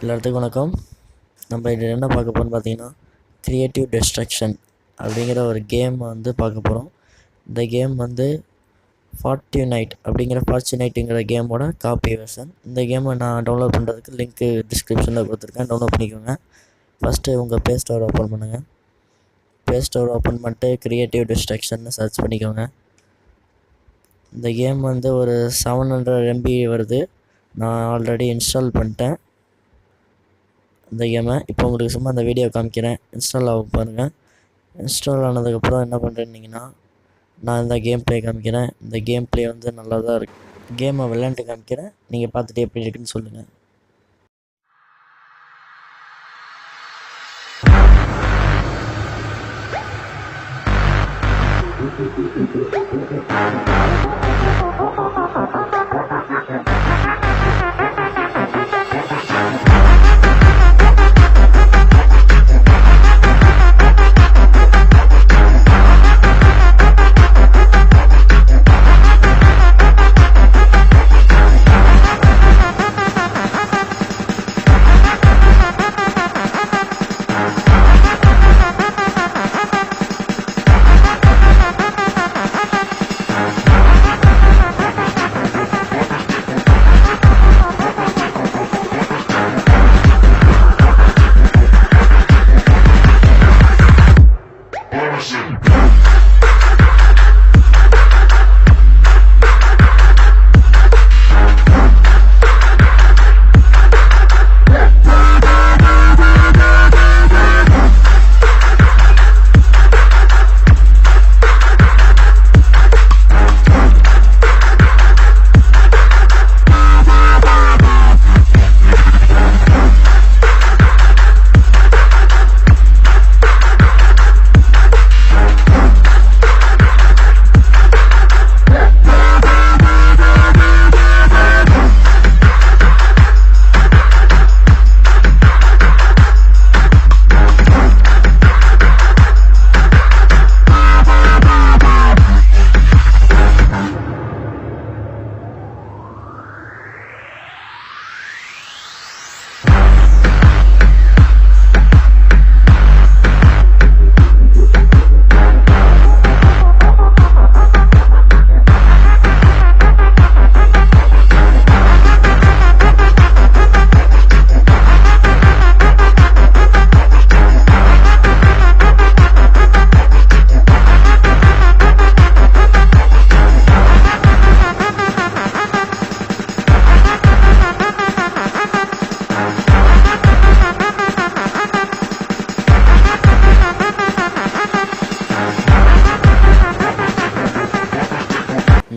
எல்லாத்துக்கும் வணக்கம். நம்ம இதில் என்ன பார்க்க போகிறோம்னு பார்த்தீங்கன்னா, கிரியேட்டிவ் டெஸ்ட்ரக்ஷன் அப்படிங்கிற ஒரு கேம் வந்து பார்க்க போகிறோம். இந்த கேம் வந்து ஃபார்ச்சுனைட்டுங்கிற கேமோட காப்பி வெர்ஷன். இந்த கேமை நான் டவுன்லோட் பண்ணுறதுக்கு லிங்க்கு டிஸ்கிரிப்ஷனில் கொடுத்துருக்கேன், டவுன்லோட் பண்ணிக்கோங்க. ஃபஸ்ட்டு உங்கள் ப்ளேஸ்டோர் ஓப்பன் பண்ணுங்கள். ப்ளேஸ்டோர் ஓப்பன் பண்ணிட்டு கிரியேட்டிவ் டெஸ்ட்ரக்ஷன்னு சர்ச் பண்ணிக்கோங்க. இந்த கேம் வந்து ஒரு 700 MB வருது. நான் ஆல்ரெடி இன்ஸ்டால் பண்ணிட்டேன் இந்த கேமை. இப்போ உங்களுக்கு சும்மா அந்த வீடியோ காமிக்கிறேன், இன்ஸ்டால் ஆகும் பாருங்கள். இன்ஸ்டால் ஆனதுக்கப்புறம் என்ன பண்ணுறீங்கன்னா, நான் இந்த கேம் ப்ளே காமிக்கிறேன். இந்த கேம் ப்ளே வந்து நல்லா தான் இருக்குது. கேமை விளையாண்டு காமிக்கிறேன், நீங்கள் பார்த்துட்டு எப்படி இருக்குன்னு சொல்லுங்கள்.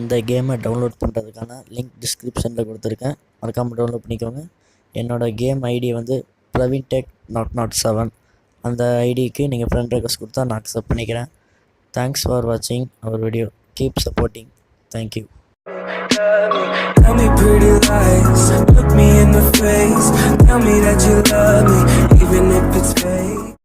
இந்த கேமை டவுன்லோட் பண்ணுறதுக்கான லிங்க் டிஸ்கிரிப்ஷனில் கொடுத்துருக்கேன், மறக்காமல் டவுன்லோட் பண்ணிக்கோங்க. என்னோடய கேம் ஐடி வந்து PraveenTech007. அந்த ஐடிக்கு நீங்கள் ஃப்ரெண்ட் ரெக்வஸ்ட் கொடுத்தா நான் அக்செப்ட் பண்ணிக்கிறேன். தேங்க்ஸ் ஃபார் வாட்சிங் our video. Keep supporting. Thank you. Tell me pretty lies, look me in the face, tell me that you love me, even if it's fake.